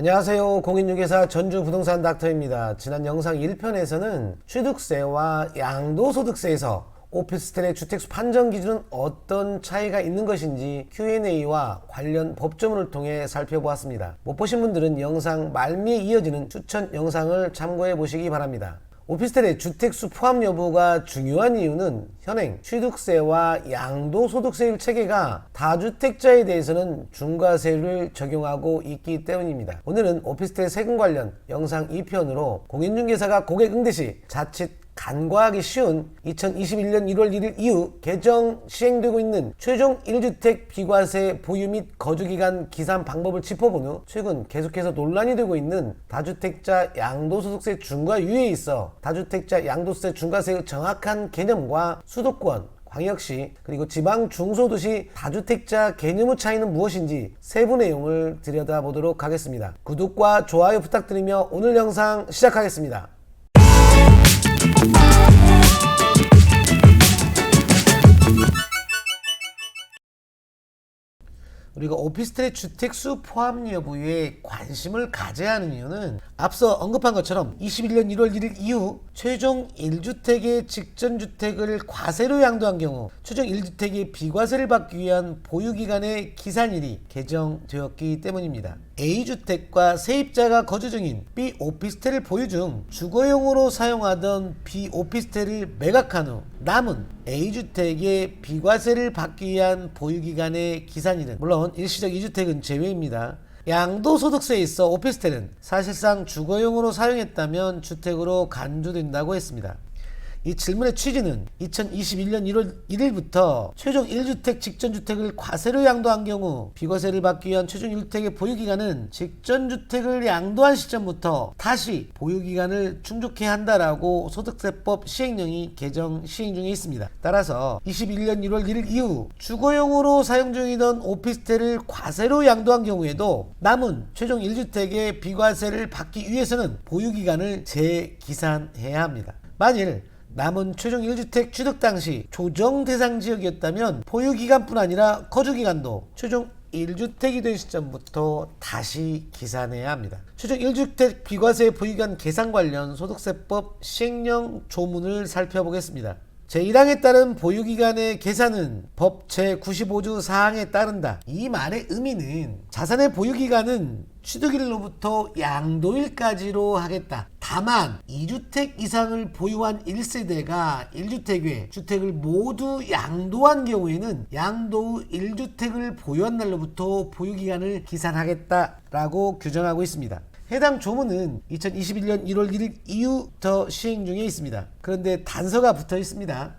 안녕하세요. 공인중개사 전주부동산 닥터입니다. 지난 영상 1편에서는 취득세와 양도소득세에서 오피스텔의 주택수 판정 기준은 어떤 차이가 있는 것인지 Q&A와 관련 법조문을 통해 살펴보았습니다. 못 보신 분들은 영상 말미에 이어지는 추천 영상을 참고해 보시기 바랍니다. 오피스텔의 주택수 포함 여부가 중요한 이유는 현행 취득세와 양도소득세율 체계가 다주택자에 대해서는 중과세율을 적용하고 있기 때문입니다. 오늘은 오피스텔 세금 관련 영상 2편으로 공인중개사가 고객 응대 시 자칫 간과하기 쉬운 2021년 1월 1일 이후 개정 시행되고 있는 최종 1주택 비과세 보유 및 거주기간 기산 방법을 짚어본 후 최근 계속해서 논란이 되고 있는 다주택자 양도소득세 중과유예에 있어 다주택자 양도세 중과세의 정확한 개념과 수도권, 광역시 그리고 지방 중소도시 다주택자 개념의 차이는 무엇인지 세부 내용을 들여다보도록 하겠습니다. 구독과 좋아요 부탁드리며 오늘 영상 시작하겠습니다. 우리가 오피스텔의 주택수 포함 여부에 관심을 가져야 하는 이유는 앞서 언급한 것처럼 21년 1월 1일 이후 최종 1주택의 직전주택을 과세로 양도한 경우 최종 1주택의 비과세를 받기 위한 보유기간의 기산일이 개정되었기 때문입니다. A주택과 세입자가 거주 중인 B오피스텔을 보유 중 주거용으로 사용하던 B오피스텔을 매각한 후 남은 A주택의 비과세를 받기 위한 보유기간의 기산일은 물론 일시적 2주택은 제외입니다. 양도소득세에 있어 오피스텔은 사실상 주거용으로 사용했다면 주택으로 간주된다고 했습니다. 이 질문의 취지는 2021년 1월 1일부터 최종 1주택 직전주택을 과세로 양도한 경우 비과세를 받기 위한 최종 1주택의 보유기간은 직전주택을 양도한 시점부터 다시 보유기간을 충족해야 한다라고 소득세법 시행령이 개정 시행 중에 있습니다. 따라서 21년 1월 1일 이후 주거용으로 사용 중이던 오피스텔을 과세로 양도한 경우에도 남은 최종 1주택의 비과세를 받기 위해서는 보유기간을 재기산해야 합니다. 만일 남은 최종 1주택 취득 당시 조정 대상 지역이었다면 보유기간뿐 아니라 거주기간도 최종 1주택이 된 시점부터 다시 기산해야 합니다. 최종 1주택 비과세 보유기간 계산 관련 소득세법 시행령 조문을 살펴보겠습니다. 제1항에 따른 보유기간의 계산은 법 제95조 4항에 따른다. 이 말의 의미는 자산의 보유기간은 취득일로부터 양도일까지로 하겠다. 다만 2주택 이상을 보유한 1세대가 1주택 외 주택을 모두 양도한 경우에는 양도 후 1주택을 보유한 날로부터 보유기간을 기산하겠다라고 규정하고 있습니다. 해당 조문은 2021년 1월 1일 이후부터 시행 중에 있습니다. 그런데 단서가 붙어 있습니다.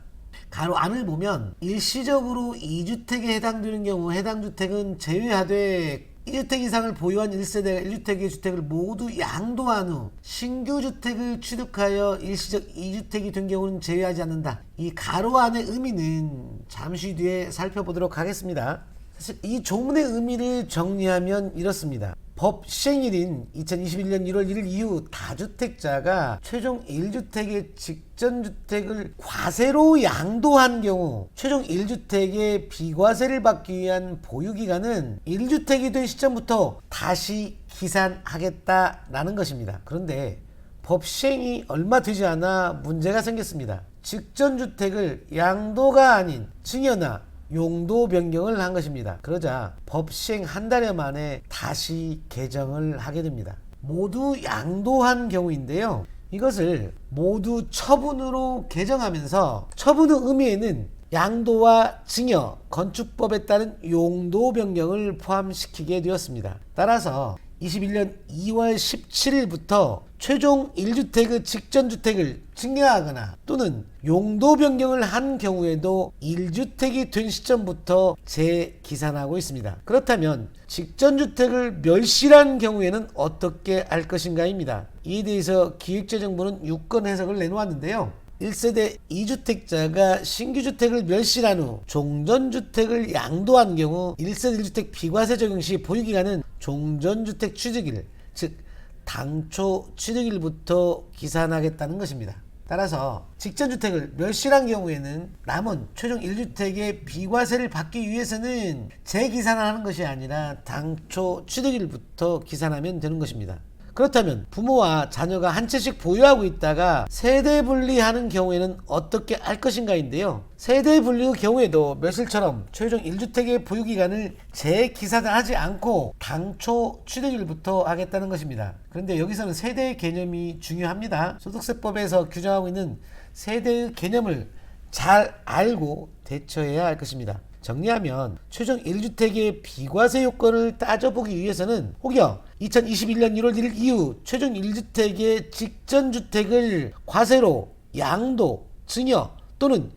가로 안을 보면 일시적으로 2주택에 해당되는 경우 해당 주택은 제외하되 1주택 이상을 보유한 1세대가 1주택의 주택을 모두 양도한 후 신규 주택을 취득하여 일시적 2주택이 된 경우는 제외하지 않는다. 이 가로 안의 의미는 잠시 뒤에 살펴보도록 하겠습니다. 사실 이 조문의 의미를 정리하면 이렇습니다. 법 시행일인 2021년 1월 1일 이후 다주택자가 최종 1주택의 직전주택을 과세로 양도한 경우 최종 1주택의 비과세를 받기 위한 보유기간은 1주택이 된 시점부터 다시 기산하겠다라는 것입니다. 그런데 법 시행이 얼마 되지 않아 문제가 생겼습니다. 직전주택을 양도가 아닌 증여나 용도 변경을 한 것입니다. 그러자 법 시행 한 달여 만에 다시 개정을 하게 됩니다. 모두 양도한 경우인데요. 이것을 모두 처분으로 개정하면서 처분의 의미에는 양도와 증여, 건축법에 따른 용도 변경을 포함시키게 되었습니다. 따라서 21년 2월 17일부터 최종 1주택의 직전주택을 증여하거나 또는 용도 변경을 한 경우에도 1주택이 된 시점부터 재기산하고 있습니다. 그렇다면 직전주택을 멸실한 경우에는 어떻게 할 것인가입니다. 이에 대해서 기획재정부는 유권 해석을 내놓았는데요. 1세대 2주택자가 신규주택을 멸실한 후 종전주택을 양도한 경우 1세대 1주택 비과세 적용 시 보유기간은 종전주택 취득일, 즉 당초 취득일부터 기산하겠다는 것입니다. 따라서 직전주택을 멸실한 경우에는 남은 최종 1주택의 비과세를 받기 위해서는 재기산하는 것이 아니라 당초 취득일부터 기산하면 되는 것입니다. 그렇다면 부모와 자녀가 한 채씩 보유하고 있다가 세대 분리하는 경우에는 어떻게 할 것인가인데요. 세대 분리의 경우에도 멸실처럼 최종 1주택의 보유기간을 재기산하지 않고 당초 취득일부터 하겠다는 것입니다. 그런데 여기서는 세대의 개념이 중요합니다. 소득세법에서 규정하고 있는 세대의 개념을 잘 알고 대처해야 할 것입니다. 정리하면 최종 1주택의 비과세 요건을 따져보기 위해서는 혹여 2021년 1월 1일 이후 최종 1주택의 직전주택을 과세로 양도, 증여 또는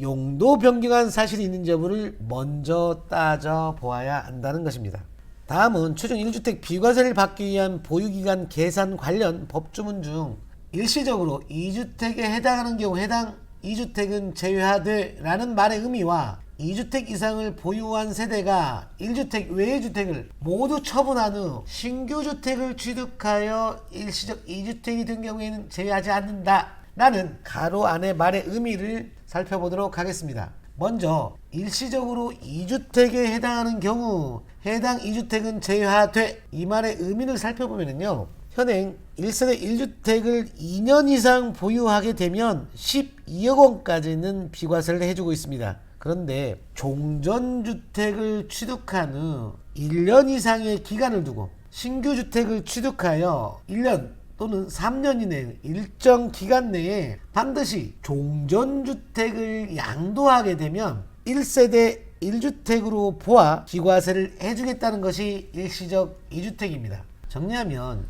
용도 변경한 사실이 있는지 여부를 먼저 따져보아야 한다는 것입니다. 다음은 최종 1주택 비과세를 받기 위한 보유기간 계산 관련 법조문 중 일시적으로 2주택에 해당하는 경우 해당 2주택은 제외하되 라는 말의 의미와 2주택 이상을 보유한 세대가 1주택 외의 주택을 모두 처분한 후 신규 주택을 취득하여 일시적 2주택이 된 경우에는 제외하지 않는다 라는 가로 안의 말의 의미를 살펴보도록 하겠습니다. 먼저 일시적으로 2주택에 해당하는 경우 해당 2주택은 제외하되 이 말의 의미를 살펴보면요, 현행 1세대 1주택을 2년 이상 보유하게 되면 12억 원까지는 비과세를 해주고 있습니다. 그런데 종전주택을 취득한 후 1년 이상의 기간을 두고 신규 주택을 취득하여 1년 또는 3년 이내 일정 기간 내에 반드시 종전주택을 양도하게 되면 1세대 1주택으로 보아 비과세를 해주겠다는 것이 일시적 2주택입니다. 정리하면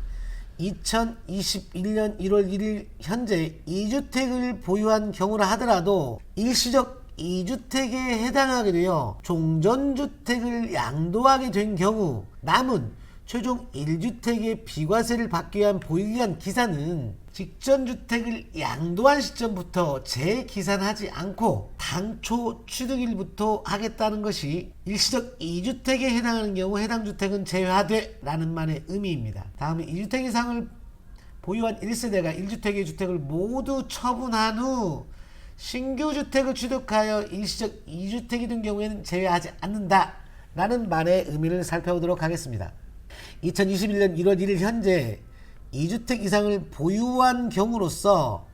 2021년 1월 1일 현재 2주택을 보유한 경우라 하더라도 일시적 2주택에 해당하게 되어 종전주택을 양도하게 된 경우 남은 최종 1주택의 비과세를 받기 위한 보유기간 기산은 직전주택을 양도한 시점부터 재기산하지 않고 당초 취득일부터 하겠다는 것이 일시적 2주택에 해당하는 경우 해당 주택은 제외하되 라는 말의 의미입니다. 다음은 2주택 이상을 보유한 1세대가 1주택의 주택을 모두 처분한 후 신규 주택을 취득하여 일시적 2주택이 된 경우에는 제외하지 않는다 라는 말의 의미를 살펴보도록 하겠습니다. 2021년 1월 1일 현재 2주택 이상을 보유한 경우로서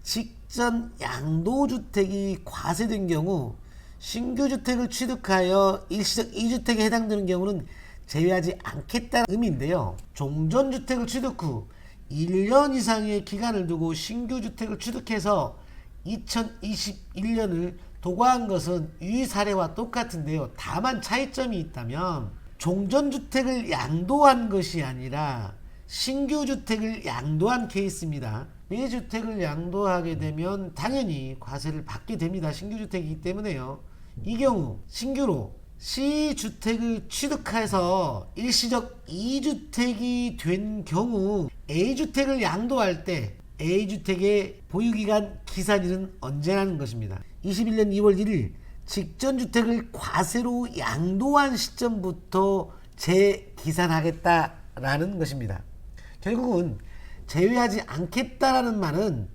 직전 양도주택이 과세된 경우 신규 주택을 취득하여 일시적 2주택에 해당되는 경우는 제외하지 않겠다는 의미인데요. 종전주택을 취득 후 1년 이상의 기간을 두고 신규 주택을 취득해서 2021년을 도과한 것은 이 사례와 똑같은데요. 다만 차이점이 있다면 종전주택을 양도한 것이 아니라 신규 주택을 양도한 케이스입니다. 매주택을 양도하게 되면 당연히 과세를 받게 됩니다. 신규 주택이기 때문에요. 이 경우 신규로 C주택을 취득해서 일시적 2주택이 된 경우 A주택을 양도할 때 A주택의 보유기간 기산일은 언제라는 것입니다. 21년 2월 1일 직전주택을 과세로 양도한 시점부터 재기산하겠다라는 것입니다. 결국은 제외하지 않겠다라는 말은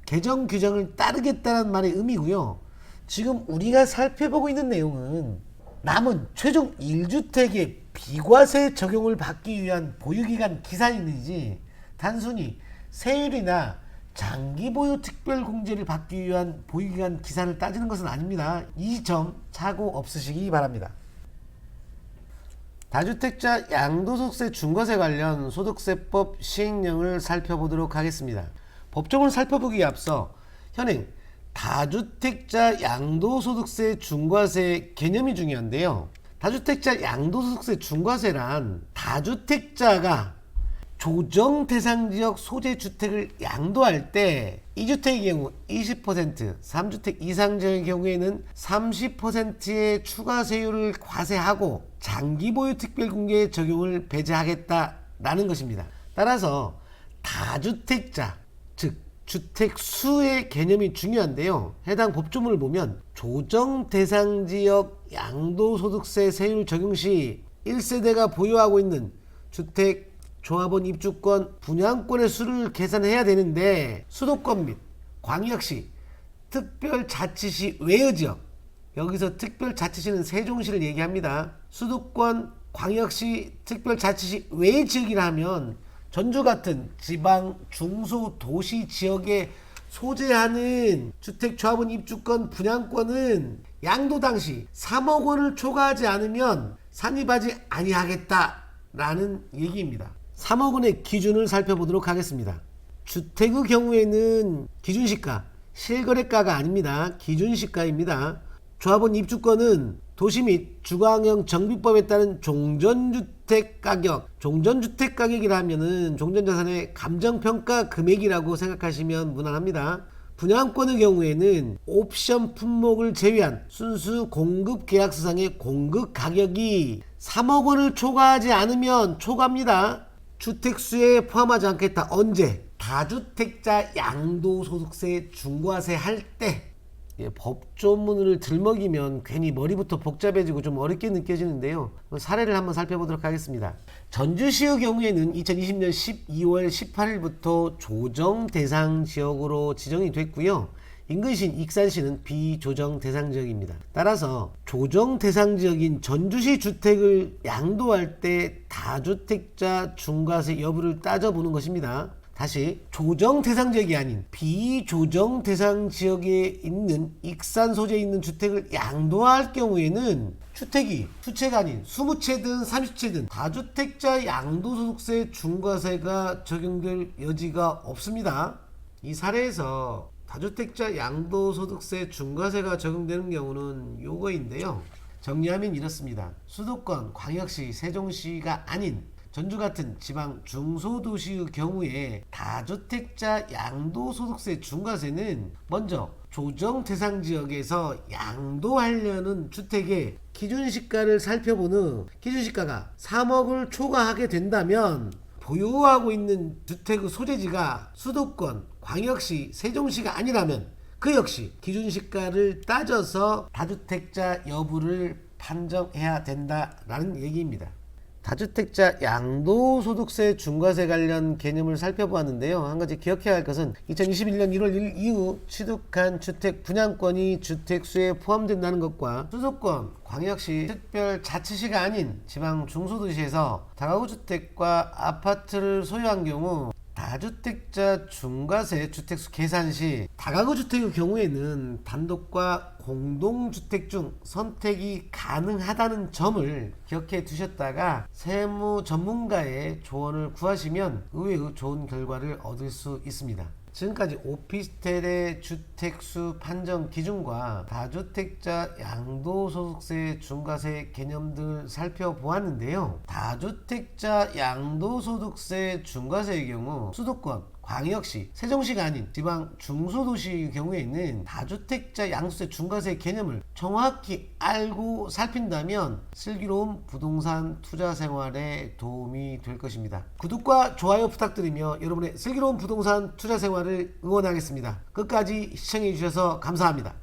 개정 규정을 따르겠다는 말의 의미고요. 지금 우리가 살펴보고 있는 내용은 남은 최종 1주택의 비과세 적용을 받기 위한 보유기간 기산이지 단순히 세율이나 장기 보유 특별공제를 받기 위한 보유기간 기산을 따지는 것은 아닙니다. 이 점 착오 없으시기 바랍니다. 다주택자 양도소득세 중과세 관련 소득세법 시행령을 살펴보도록 하겠습니다. 법조문을 살펴보기에 앞서 현행 다주택자 양도소득세 중과세 개념이 중요한데요. 다주택자 양도소득세 중과세란 다주택자가 조정 대상 지역 소재 주택을 양도할 때 2주택의 경우 20%, 3주택 이상 지역의 경우에는 30%의 추가 세율을 과세하고 장기 보유 특별 공제 적용을 배제하겠다라는 것입니다. 따라서 다주택자, 즉 주택 수의 개념이 중요한데요. 해당 법조문을 보면 조정 대상 지역 양도소득세 세율 적용 시 1세대가 보유하고 있는 주택 조합원 입주권, 분양권의 수를 계산해야 되는데 수도권 및 광역시, 특별자치시 외의 지역, 여기서 특별자치시는 세종시를 얘기합니다. 수도권, 광역시, 특별자치시 외의 지역이라 하면 전주 같은 지방 중소도시 지역에 소재하는 주택조합원 입주권 분양권은 양도당시 3억 원을 초과하지 않으면 산입하지 아니하겠다라는 얘기입니다. 3억 원의 기준을 살펴보도록 하겠습니다. 주택의 경우에는 기준시가, 실거래가가 아닙니다. 기준시가입니다. 조합원 입주권은 도시 및 주거환경 정비법에 따른 종전주택가격, 종전주택가격이라 하면은 종전자산의 감정평가 금액이라고 생각하시면 무난합니다. 분양권의 경우에는 옵션 품목을 제외한 순수 공급계약서상의 공급가격이 3억 원을 초과하지 않으면 초과입니다. 주택수에 포함하지 않겠다. 언제? 다주택자 양도소득세 중과세 할 때. 법조문을 들먹이면 괜히 머리부터 복잡해지고 좀 어렵게 느껴지는데요. 사례를 한번 살펴보도록 하겠습니다. 전주시의 경우에는 2020년 12월 18일부터 조정 대상 지역으로 지정이 됐고요. 인근시인 익산시는 비조정 대상 지역입니다. 따라서 조정 대상 지역인 전주시 주택을 양도할 때 다주택자 중과세 여부를 따져보는 것입니다. 다시 조정 대상 지역이 아닌 비조정 대상 지역에 있는 익산 소재에 있는 주택을 양도할 경우에는 주택이 수채가 아닌 20채든 30채든 다주택자 양도소득세 중과세가 적용될 여지가 없습니다. 이 사례에서 다주택자 양도소득세 중과세가 적용되는 경우는 요거인데요. 정리하면 이렇습니다. 수도권, 광역시, 세종시가 아닌 전주 같은 지방 중소도시의 경우에 다주택자 양도소득세 중과세는 먼저 조정 대상 지역에서 양도하려는 주택의 기준시가를 살펴본 후 기준시가가 3억을 초과하게 된다면 보유하고 있는 주택의 소재지가 수도권, 광역시, 세종시가 아니라면 그 역시 기준시가를 따져서 다주택자 여부를 판정해야 된다라는 얘기입니다. 다주택자 양도소득세 중과세 관련 개념을 살펴보았는데요. 한 가지 기억해야 할 것은 2021년 1월 1일 이후 취득한 주택 분양권이 주택수에 포함된다는 것과 수도권, 광역시, 특별자치시가 아닌 지방 중소도시에서 다가구 주택과 아파트를 소유한 경우 다주택자 중과세 주택수 계산 시 다가구 주택의 경우에는 단독과 공동주택 중 선택이 가능하다는 점을 기억해 두셨다가 세무 전문가의 조언을 구하시면 의외의 좋은 결과를 얻을 수 있습니다. 지금까지 오피스텔의 주택수 판정 기준과 다주택자 양도소득세 중과세 개념들 살펴보았는데요. 다주택자 양도소득세 중과세의 경우 수도권, 광역시, 세종시가 아닌 지방 중소도시의 경우에는 다주택자 양도세 중과세 개념을 정확히 알고 살핀다면 슬기로운 부동산 투자 생활에 도움이 될 것입니다. 구독과 좋아요 부탁드리며 여러분의 슬기로운 부동산 투자 생활을 응원하겠습니다. 끝까지 시청해 주셔서 감사합니다.